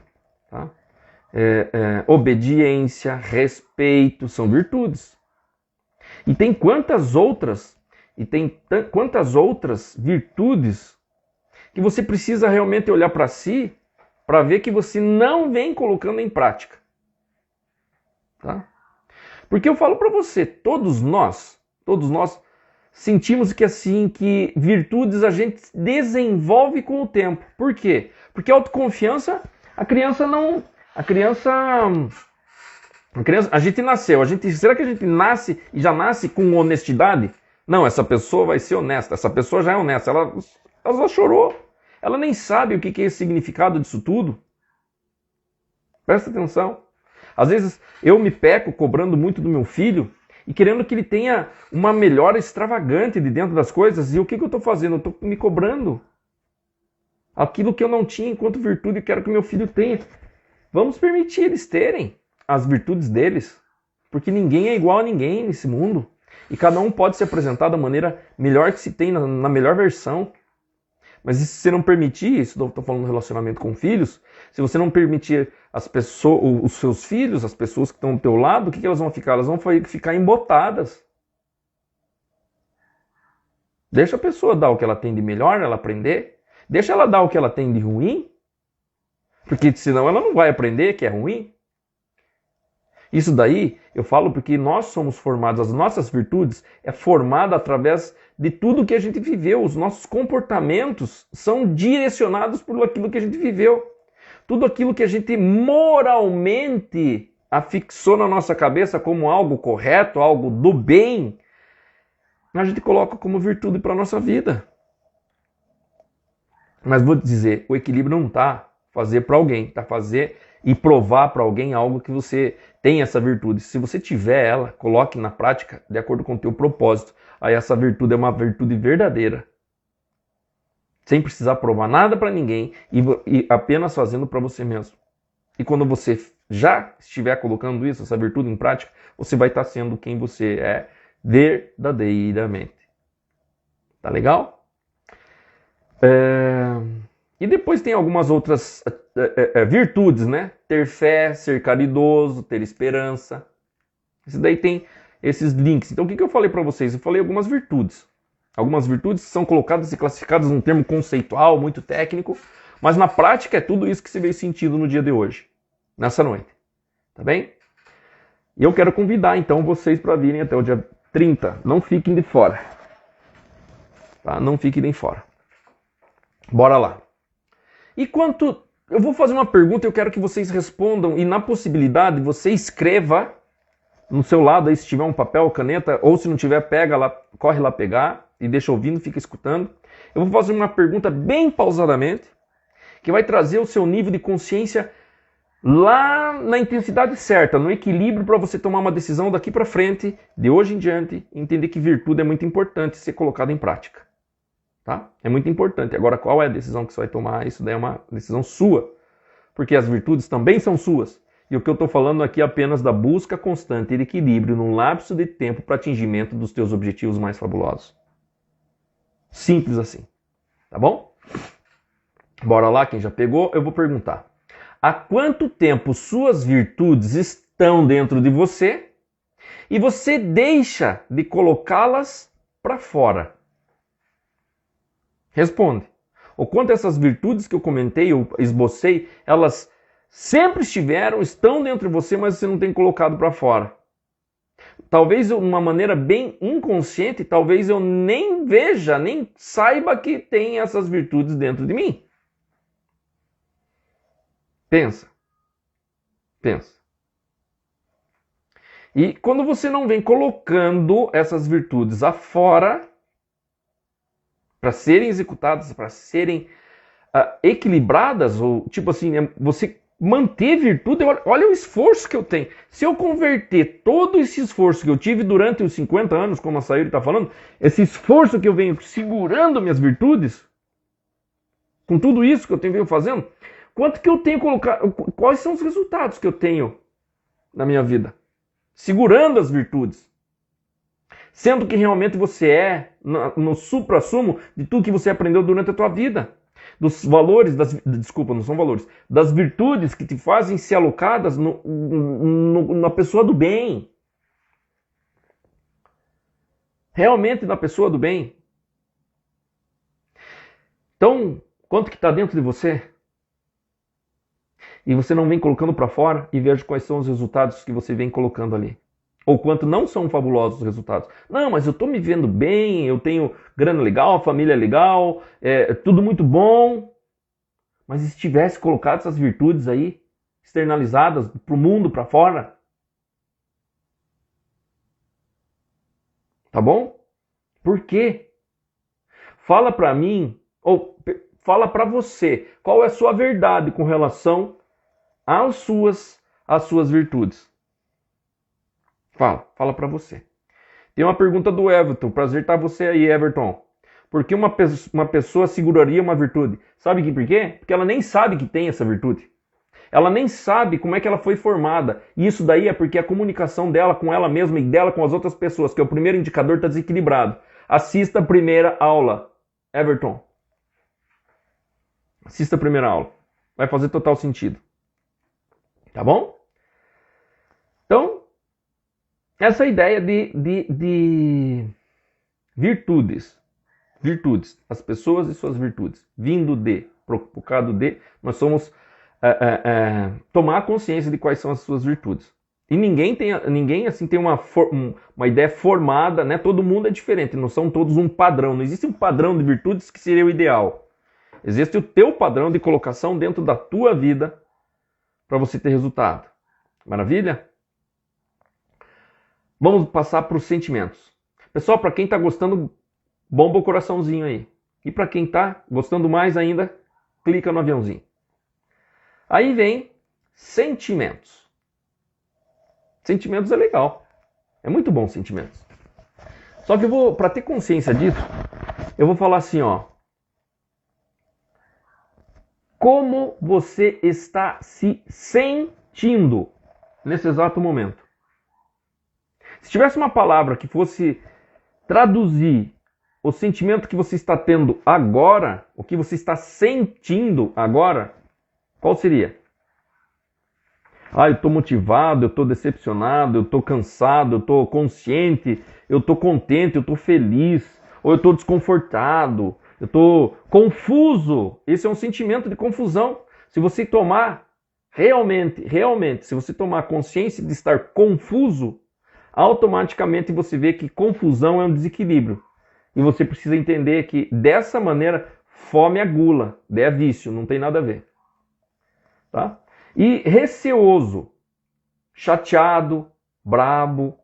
Tá? Obediência, respeito, são virtudes. E tem quantas outras virtudes que você precisa realmente olhar para si para ver que você não vem colocando em prática. Tá? Porque eu falo para você, todos nós sentimos que virtudes a gente desenvolve com o tempo. Por quê? Porque a autoconfiança, a gente nasceu, será que a gente nasce e já nasce com honestidade? Não, essa pessoa vai ser honesta, essa pessoa já é honesta, ela só chorou, ela nem sabe o que é o significado disso tudo. Presta atenção. Às vezes eu me peco cobrando muito do meu filho e querendo que ele tenha uma melhora extravagante de dentro das coisas. E o que eu estou fazendo? Eu estou me cobrando aquilo que eu não tinha enquanto virtude e quero que meu filho tenha. Vamos permitir eles terem. as virtudes deles, porque ninguém é igual a ninguém nesse mundo. E cada um pode se apresentar da maneira melhor que se tem, na melhor versão. Mas se você não permitir, isso eu estou falando do relacionamento com filhos, se você não permitir as pessoas, os seus filhos, as pessoas que estão do teu lado, o que elas vão ficar? Elas vão ficar embotadas. Deixa a pessoa dar o que ela tem de melhor, ela aprender. Deixa ela dar o que ela tem de ruim. Porque senão ela não vai aprender que é ruim. Isso daí eu falo porque nós somos formados, as nossas virtudes é formada através de tudo que a gente viveu. Os nossos comportamentos são direcionados por aquilo que a gente viveu. Tudo aquilo que a gente moralmente afixou na nossa cabeça como algo correto, algo do bem, a gente coloca como virtude para a nossa vida. Mas vou dizer, o equilíbrio não está fazer para alguém, está fazer e provar para alguém algo que você tem essa virtude. Se você tiver ela, coloque na prática de acordo com o teu propósito. Aí essa virtude é uma virtude verdadeira. Sem precisar provar nada para ninguém e apenas fazendo para você mesmo. E quando você já estiver colocando isso, essa virtude em prática, você vai estar sendo quem você é verdadeiramente. Tá legal? E depois tem algumas outras virtudes, né? Ter fé, ser caridoso, ter esperança. Isso daí tem esses links. Então o que eu falei para vocês? Eu falei algumas virtudes. Algumas virtudes são colocadas e classificadas num termo conceitual, muito técnico, mas na prática é tudo isso que você veio sentindo no dia de hoje, nessa noite. Tá bem? E eu quero convidar então vocês para virem até o dia 30. Não fiquem de fora. Tá? Não fiquem de fora. Bora lá. E quanto... Eu vou fazer uma pergunta e eu quero que vocês respondam. E na possibilidade, você escreva no seu lado, aí se tiver um papel, caneta, ou se não tiver, pega lá, corre lá pegar e deixa ouvindo, fica escutando. Eu vou fazer uma pergunta bem pausadamente, que vai trazer o seu nível de consciência lá na intensidade certa, no equilíbrio para você tomar uma decisão daqui para frente, de hoje em diante, entender que virtude é muito importante ser colocada em prática. Tá? É muito importante. Agora, qual é a decisão que você vai tomar? Isso daí é uma decisão sua. Porque as virtudes também são suas. E o que eu estou falando aqui é apenas da busca constante de equilíbrio num lapso de tempo para atingimento dos teus objetivos mais fabulosos. Simples assim. Tá bom? Bora lá, quem já pegou, eu vou perguntar. Há quanto tempo suas virtudes estão dentro de você e você deixa de colocá-las para fora? Responde. O quanto essas virtudes que eu comentei, eu esbocei, elas sempre estiveram, estão dentro de você, mas você não tem colocado para fora. Talvez de uma maneira bem inconsciente, talvez eu nem veja, nem saiba que tem essas virtudes dentro de mim. Pensa. Pensa. E quando você não vem colocando essas virtudes afora, para serem executadas, para serem equilibradas, ou tipo assim, você manter virtude, olha o esforço que eu tenho. Se eu converter todo esse esforço que eu tive durante os 50 anos, como a Sayuri está falando, esse esforço que eu venho segurando minhas virtudes, com tudo isso que eu venho fazendo, quanto que eu tenho colocado, quais são os resultados que eu tenho na minha vida? Segurando as virtudes. Sendo que realmente você é no supra-sumo de tudo que você aprendeu durante a tua vida. Dos valores, desculpa, não são valores, das virtudes que te fazem ser alocadas na pessoa do bem. Realmente na pessoa do bem. Então, quanto que está dentro de você? E você não vem colocando para fora e veja quais são os resultados que você vem colocando ali. Ou quanto não são fabulosos os resultados. Não, mas eu estou me vendo bem, eu tenho grana legal, família legal, tudo muito bom. Mas e se tivesse colocado essas virtudes aí, externalizadas para o mundo, para fora? Tá bom? Por quê? Fala para mim, ou fala para você, qual é a sua verdade com relação às suas virtudes. Fala para você. Tem uma pergunta do Everton. Prazer estar você aí, Everton. Por que uma pessoa seguraria uma virtude? Sabe por quê? Porque ela nem sabe que tem essa virtude. Ela nem sabe como é que ela foi formada. E isso daí é porque a comunicação dela com ela mesma e dela com as outras pessoas, que é o primeiro indicador, está desequilibrado. Assista a primeira aula. Everton. Assista a primeira aula. Vai fazer total sentido. Tá bom? Então, essa ideia de virtudes. Virtudes. As pessoas e suas virtudes. Vindo de, provocado de, nós somos tomar consciência de quais são as suas virtudes. E ninguém assim tem uma ideia formada, né? Todo mundo é diferente, não são todos um padrão. Não existe um padrão de virtudes que seria o ideal. Existe o teu padrão de colocação dentro da tua vida para você ter resultado. Maravilha? Vamos passar para os sentimentos. Pessoal, para quem está gostando, bomba o coraçãozinho aí. E para quem está gostando mais ainda, clica no aviãozinho. Aí vem sentimentos. Sentimentos é legal. É muito bom sentimentos. Só que para ter consciência disso, eu vou falar assim, ó. Como você está se sentindo nesse exato momento? Se tivesse uma palavra que fosse traduzir o sentimento que você está tendo agora, o que você está sentindo agora, qual seria? Ah, eu estou motivado, eu estou decepcionado, eu estou cansado, eu estou consciente, eu estou contente, eu estou feliz, ou eu estou desconfortado, eu estou confuso. Esse é um sentimento de confusão. Se você tomar realmente, se você tomar consciência de estar confuso, automaticamente você vê que confusão é um desequilíbrio. E você precisa entender que dessa maneira, fome é gula, é vício, não tem nada a ver. Tá? E receoso, chateado, brabo,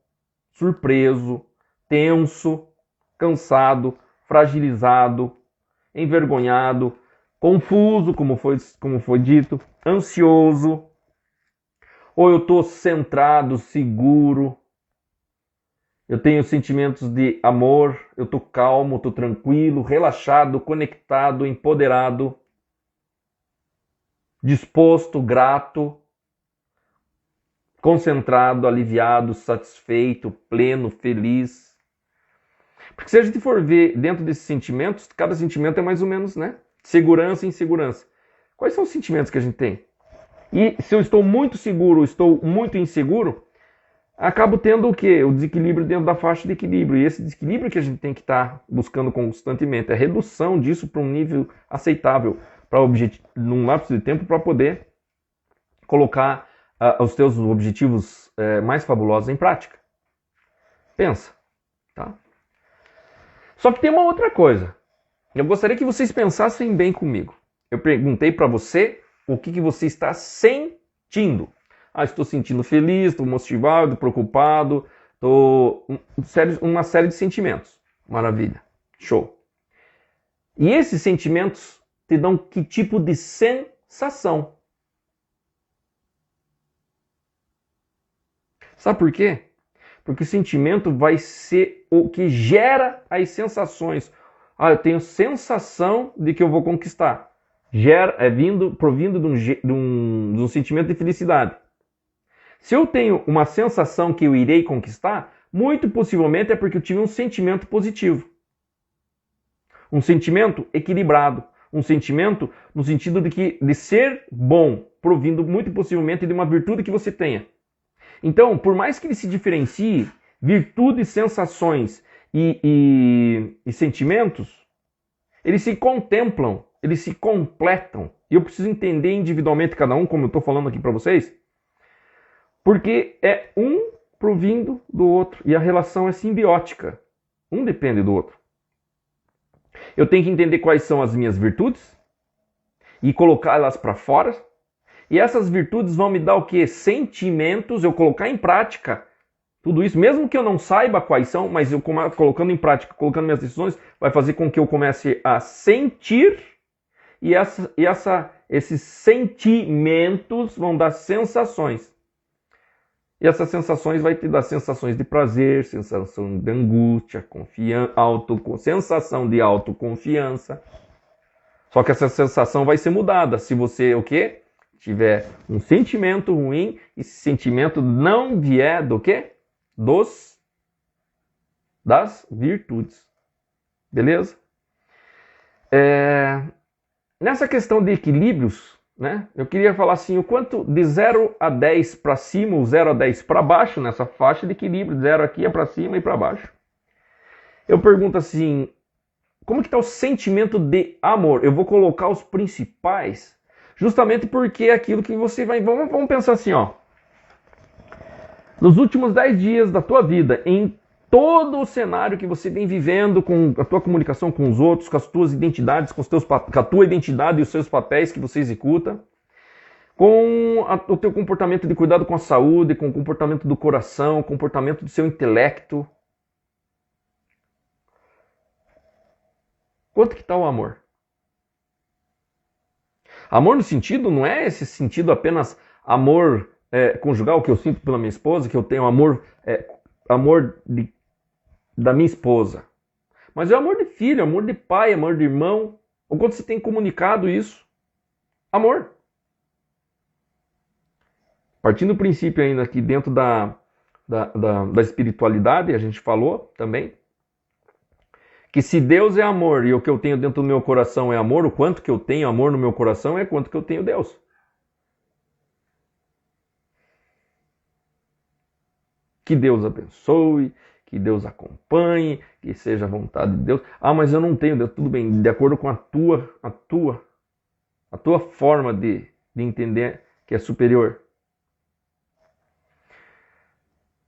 surpreso, tenso, cansado, fragilizado, envergonhado, confuso, como foi dito, ansioso, ou eu estou centrado, seguro, eu tenho sentimentos de amor, eu estou calmo, estou tranquilo, relaxado, conectado, empoderado, disposto, grato, concentrado, aliviado, satisfeito, pleno, feliz. Porque se a gente for ver dentro desses sentimentos, cada sentimento é mais ou menos, né? Segurança e insegurança. Quais são os sentimentos que a gente tem? E se eu estou muito seguro, estou muito inseguro, acabo tendo o quê? O desequilíbrio dentro da faixa de equilíbrio. E esse desequilíbrio que a gente tem que estar buscando constantemente, a redução disso para um nível aceitável, para num lapso de tempo, para poder colocar os teus objetivos mais fabulosos em prática. Pensa, tá? Só que tem uma outra coisa. Eu gostaria que vocês pensassem bem comigo. Eu perguntei para você o que você está sentindo. Ah, estou sentindo feliz, estou motivado, preocupado, estou uma série de sentimentos. Maravilha. Show. E esses sentimentos te dão que tipo de sensação? Sabe por quê? Porque o sentimento vai ser o que gera as sensações. Ah, eu tenho sensação de que eu vou conquistar. Provindo de um sentimento de felicidade. Se eu tenho uma sensação que eu irei conquistar, muito possivelmente é porque eu tive um sentimento positivo. Um sentimento equilibrado. Um sentimento no sentido de ser bom, provindo muito possivelmente de uma virtude que você tenha. Então, por mais que ele se diferencie, virtudes, sensações e sentimentos, eles se contemplam, eles se completam. E eu preciso entender individualmente cada um, como eu estou falando aqui para vocês, porque é um provindo do outro e a relação é simbiótica. Um depende do outro. Eu tenho que entender quais são as minhas virtudes e colocá-las para fora. E essas virtudes vão me dar o quê? Sentimentos, eu colocar em prática tudo isso, mesmo que eu não saiba quais são, mas eu colocando em prática, colocando minhas decisões, vai fazer com que eu comece a sentir e esses sentimentos vão dar sensações. E essas sensações vai te dar sensações de prazer, sensação de angústia, sensação de autoconfiança. Só que essa sensação vai ser mudada se você, o quê? tiver um sentimento ruim, esse sentimento não vier do quê? Das virtudes. Beleza? Nessa questão de equilíbrios, né, eu queria falar assim, o quanto de 0 a 10 para cima, ou 0 a 10 para baixo, nessa faixa de equilíbrio, 0 aqui é para cima e para baixo. Eu pergunto assim, como que está o sentimento de amor? Eu vou colocar os principais, justamente porque é aquilo que você vai... Vamos pensar assim, ó. Nos últimos 10 dias da tua vida, em todo o cenário que você vem vivendo, com a tua comunicação com os outros, com as tuas identidades, com a tua identidade e os seus papéis que você executa, com o teu comportamento de cuidado com a saúde, com o comportamento do coração, o comportamento do seu intelecto. Quanto que está o amor? Amor no sentido, não é esse sentido apenas amor conjugal que eu sinto pela minha esposa, que eu tenho amor da minha esposa. Mas é amor de filho, amor de pai, amor de irmão. Ou quando você tem comunicado isso. Amor. Partindo do princípio ainda aqui dentro da espiritualidade, a gente falou também, que se Deus é amor e o que eu tenho dentro do meu coração é amor, o quanto que eu tenho amor no meu coração é quanto que eu tenho Deus. Que Deus abençoe, que Deus acompanhe, que seja a vontade de Deus. Ah, mas eu não tenho Deus. Tudo bem, de acordo com a tua forma de entender que é superior.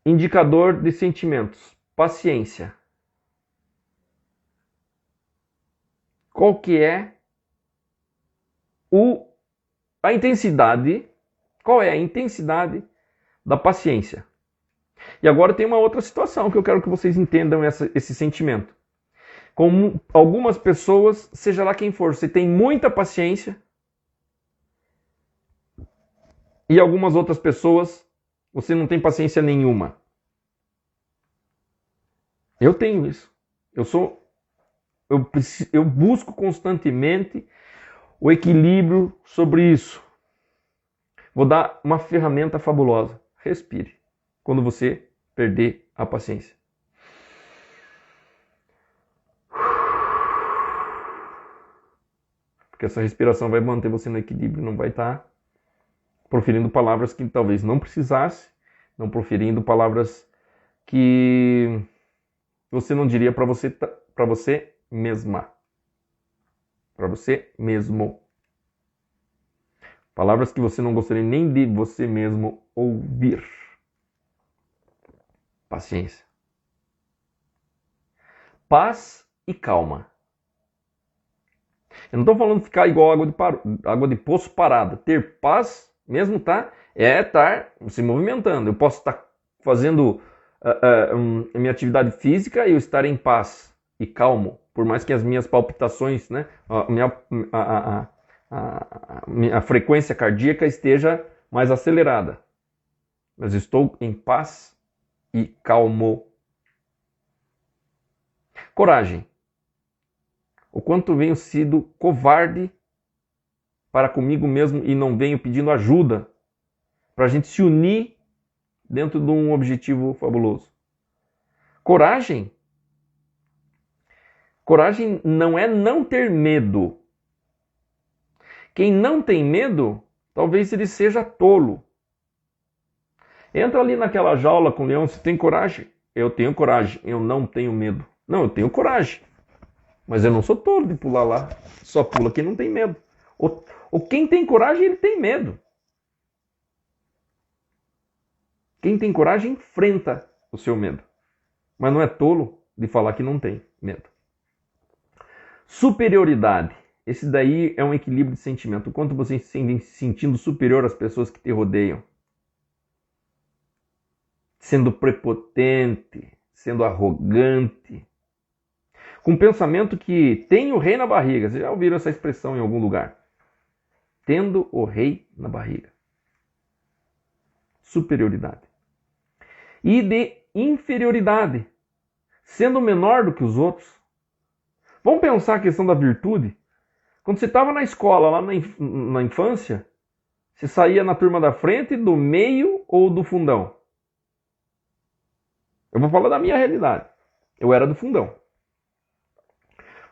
Indicador de sentimentos. Paciência. Qual que é a intensidade? Qual é a intensidade da paciência? E agora tem uma outra situação que eu quero que vocês entendam esse sentimento. Com algumas pessoas, seja lá quem for, você tem muita paciência. E algumas outras pessoas, você não tem paciência nenhuma. Eu tenho isso. Eu busco constantemente o equilíbrio sobre isso. Vou dar uma ferramenta fabulosa. Respire. Quando você perder a paciência. Porque essa respiração vai manter você no equilíbrio, não vai estar proferindo palavras que talvez não precisasse, não proferindo palavras que você não diria para você mesma. Para você mesmo. Palavras que você não gostaria nem de você mesmo ouvir. Paciência. Paz e calma. Eu não estou falando de ficar igual água de poço parada. Ter paz mesmo, tá? É estar se movimentando. Eu posso estar fazendo a minha atividade física e eu estar em paz e calmo. Por mais que as minhas palpitações, né, a frequência cardíaca esteja mais acelerada. Mas estou em paz e calmo. Coragem. O quanto venho sido covarde para comigo mesmo e não venho pedindo ajuda para a gente se unir dentro de um objetivo fabuloso. Coragem. Coragem não é não ter medo. Quem não tem medo, talvez ele seja tolo. Entra ali naquela jaula com o leão, você tem coragem? Eu tenho coragem, eu não tenho medo. Não, eu tenho coragem. Mas eu não sou tolo de pular lá. Só pula quem não tem medo. Ou quem tem coragem, ele tem medo. Quem tem coragem enfrenta o seu medo. Mas não é tolo de falar que não tem medo. Superioridade. Esse daí é um equilíbrio de sentimento. O quanto você se sentindo superior às pessoas que te rodeiam. Sendo prepotente, sendo arrogante. Com o pensamento que tem o rei na barriga. Vocês já ouviram essa expressão em algum lugar? Tendo o rei na barriga. Superioridade. E de inferioridade. Sendo menor do que os outros. Vamos pensar a questão da virtude? Quando você estava na escola, lá na infância, Você saía na turma da frente, do meio ou do fundão? Eu vou falar da minha realidade. Eu era do fundão.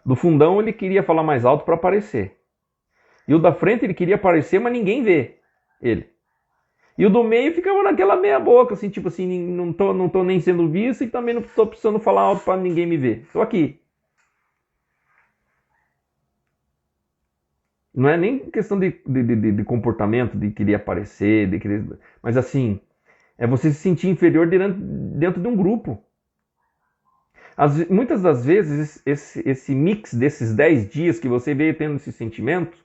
Do fundão ele queria falar mais alto para aparecer. E o da frente ele queria aparecer, mas ninguém vê ele. E o do meio ficava naquela meia boca, assim, tipo assim, não tô nem sendo visto e também não tô precisando falar alto para ninguém me ver. Tô aqui. Não é nem questão de comportamento, de querer aparecer, mas assim, é você se sentir inferior dentro de um grupo. Muitas das vezes, esse mix desses 10 dias que você veio tendo esse sentimento,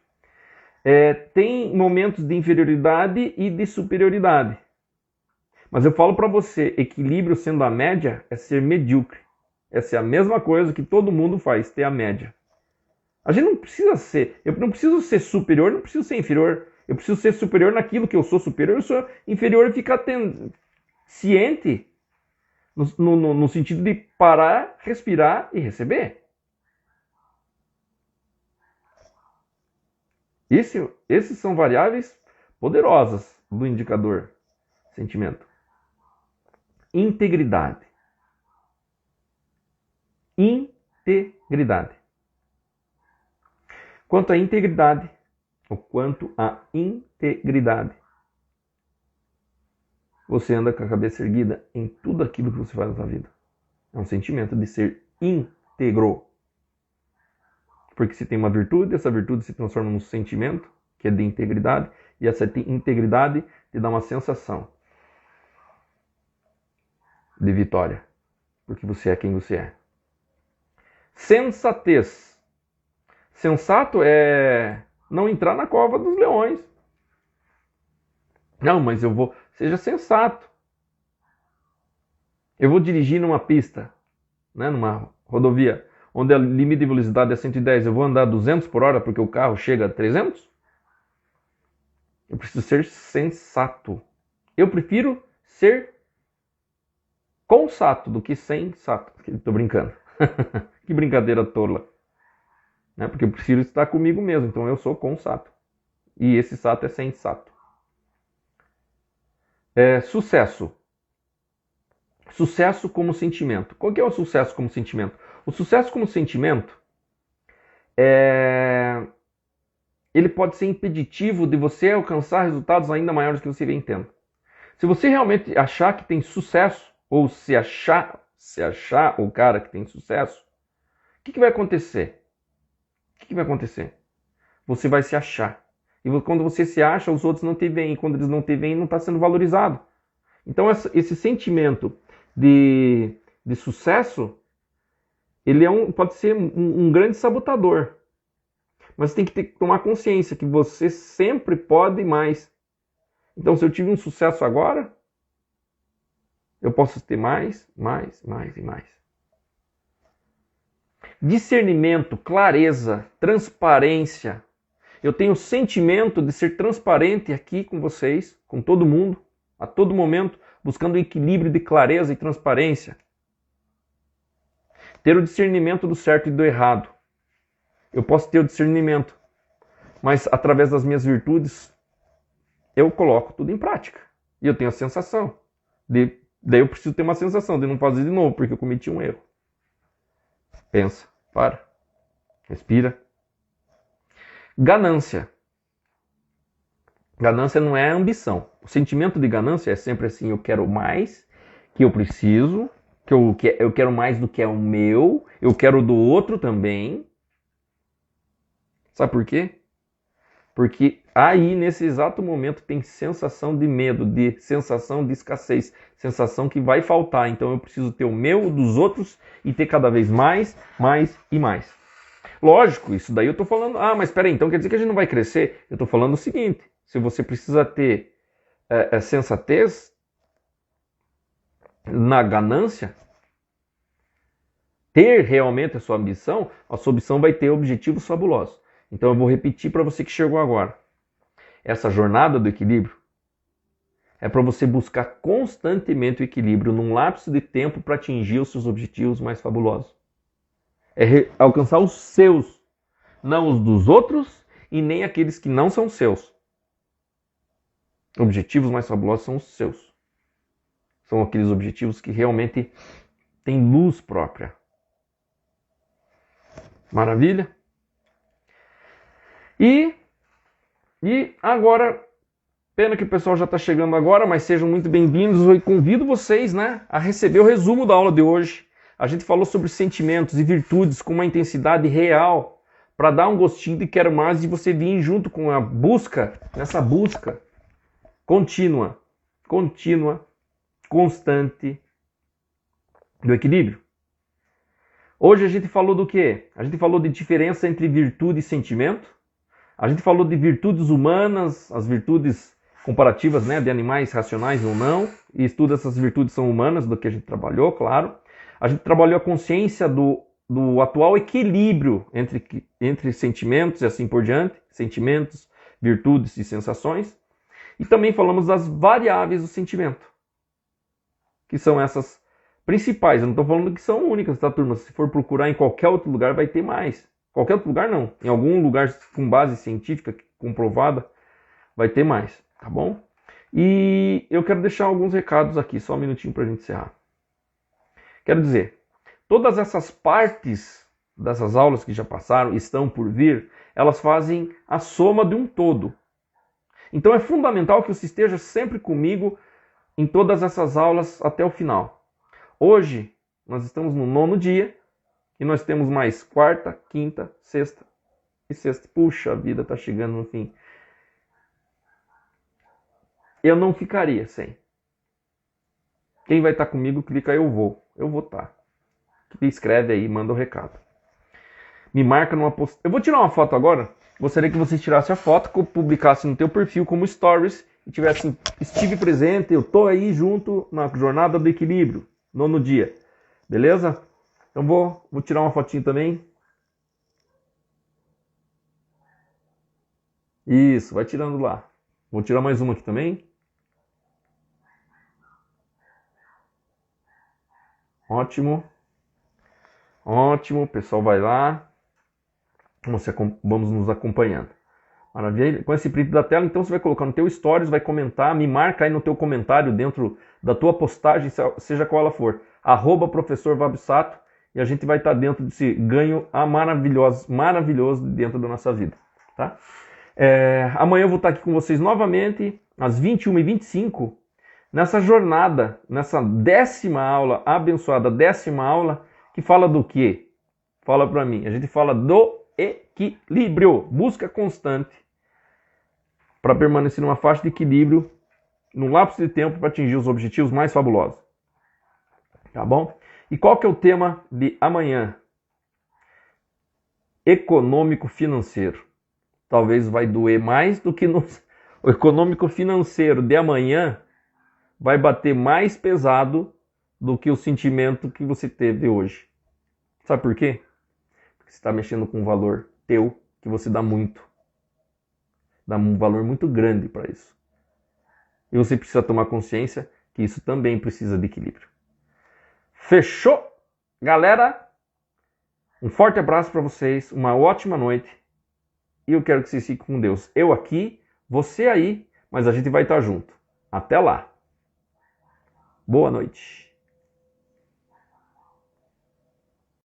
tem momentos de inferioridade e de superioridade. Mas eu falo para você, equilíbrio sendo a média é ser medíocre. Essa é a mesma coisa que todo mundo faz, ter a média. A gente não precisa ser, eu não preciso ser superior, não preciso ser inferior. Eu preciso ser superior naquilo que eu sou superior, eu sou inferior e ficar ciente no sentido de parar, respirar e receber. Esses são variáveis poderosas do indicador sentimento. Integridade. Integridade. Quanto à integridade, você anda com a cabeça erguida em tudo aquilo que você faz na sua vida. É um sentimento de ser íntegro. Porque se tem uma virtude, essa virtude se transforma num sentimento, que é de integridade, e essa integridade te dá uma sensação de vitória. Porque você é quem você é. Sensatez. Sensato é não entrar na cova dos leões. Não, mas eu vou... Seja sensato. Eu vou dirigir numa pista, né, numa rodovia, onde a limite de velocidade é 110. Eu vou andar 200 por hora porque o carro chega a 300? Eu preciso ser sensato. Eu prefiro ser consato do que sensato. Estou brincando. Que brincadeira tola. Né? Porque eu prefiro estar comigo mesmo, então eu sou consato. E esse sato é sensato. Sucesso. Sucesso como sentimento. Qual que é o sucesso como sentimento? O sucesso como sentimento ele pode ser impeditivo de você alcançar resultados ainda maiores que você vem tendo. Se você realmente achar que tem sucesso, ou se achar o cara que tem sucesso, o que vai acontecer? O que vai acontecer? Você vai se achar. E quando você se acha, os outros não te veem. E quando eles não te veem, não está sendo valorizado. Então esse sentimento de sucesso, ele pode ser um grande sabotador. Mas você tem que tomar consciência que você sempre pode mais. Então se eu tive um sucesso agora, eu posso ter mais e mais. Discernimento, clareza, transparência. Eu tenho o sentimento de ser transparente aqui com vocês, com todo mundo, a todo momento, buscando o equilíbrio de clareza e transparência. Ter o discernimento do certo e do errado. Eu posso ter o discernimento, mas através das minhas virtudes, eu coloco tudo em prática. E eu tenho a sensação. Daí eu preciso ter uma sensação de não fazer de novo, porque eu cometi um erro. Pensa, para, respira. Ganância. Ganância não é ambição. O sentimento de ganância é sempre assim, eu quero mais, que eu preciso, que eu quero mais do que é o meu, eu quero do outro também. Sabe por quê? Porque aí, nesse exato momento, tem sensação de medo, de sensação de escassez, sensação que vai faltar. Então eu preciso ter o meu, dos outros e ter cada vez mais e mais. Lógico, isso daí eu estou falando, mas espera aí, então quer dizer que a gente não vai crescer? Eu estou falando o seguinte, se você precisa ter sensatez na ganância, ter realmente a sua ambição vai ter objetivos fabulosos. Então eu vou repetir para você que chegou agora. Essa jornada do equilíbrio é para você buscar constantemente o equilíbrio num lapso de tempo para atingir os seus objetivos mais fabulosos. É alcançar os seus, não os dos outros e nem aqueles que não são seus. Objetivos mais fabulosos são os seus. São aqueles objetivos que realmente têm luz própria. Maravilha? E agora, pena que o pessoal já está chegando agora, mas sejam muito bem-vindos. Eu convido vocês, né, a receber o resumo da aula de hoje. A gente falou sobre sentimentos e virtudes com uma intensidade real, para dar um gostinho de quero mais e você vir junto com a busca, nessa busca contínua, constante do equilíbrio. Hoje a gente falou do quê? A gente falou de diferença entre virtude e sentimento. A gente falou de virtudes humanas, as virtudes comparativas, né, de animais racionais ou não, e estuda essas virtudes são humanas, do que a gente trabalhou, claro. A gente trabalhou a consciência do atual equilíbrio entre sentimentos e assim por diante, sentimentos, virtudes e sensações. E também falamos das variáveis do sentimento, que são essas principais. Eu não estou falando que são únicas, tá, turma? Se for procurar em qualquer outro lugar, vai ter mais. Qualquer outro lugar, não. Em algum lugar com base científica comprovada, vai ter mais, tá bom? E eu quero deixar alguns recados aqui, só um minutinho para a gente encerrar. Quero dizer, todas essas partes dessas aulas que já passaram, estão por vir, elas fazem a soma de um todo. Então é fundamental que você esteja sempre comigo em todas essas aulas até o final. Hoje, nós estamos no 9º dia e nós temos mais quarta, quinta, sexta e sexta. Puxa, a vida está chegando no fim. Eu não ficaria sem. Quem vai estar comigo, clica eu vou. Eu vou estar. Escreve aí, manda o recado. Me marca numa postagem. Eu vou tirar uma foto agora. Gostaria que você tirasse a foto, publicasse no teu perfil como stories e tivesse, estive presente, eu tô aí junto na jornada do equilíbrio, 9º dia. Beleza? Então vou tirar uma fotinho também. Isso, vai tirando lá. Vou tirar mais uma aqui também. Ótimo. Ótimo, o pessoal vai lá. Vamos nos acompanhando. Maravilha? Com esse print da tela, então você vai colocar no teu stories, vai comentar, me marca aí no teu comentário dentro da tua postagem, seja qual ela for, @professor Vabsato, e a gente vai estar dentro desse ganho maravilhoso dentro da nossa vida. Tá? Amanhã eu vou estar aqui com vocês novamente, às 21h25, nessa jornada, nessa 10ª aula, abençoada 10ª aula, que fala do quê? Fala para mim. A gente fala do equilíbrio, busca constante para permanecer numa faixa de equilíbrio num lapso de tempo para atingir os objetivos mais fabulosos. Tá bom? E qual que é o tema de amanhã? Econômico-financeiro. Talvez vai doer mais do que no... O econômico-financeiro de amanhã vai bater mais pesado do que o sentimento que você teve hoje. Sabe por quê? Porque você está mexendo com um valor teu que você dá muito. Dá um valor muito grande para isso. E você precisa tomar consciência que isso também precisa de equilíbrio. Fechou? Galera, um forte abraço para vocês, uma ótima noite. E eu quero que vocês fiquem com Deus. Eu aqui, você aí, mas a gente vai estar junto. Até lá. Boa noite.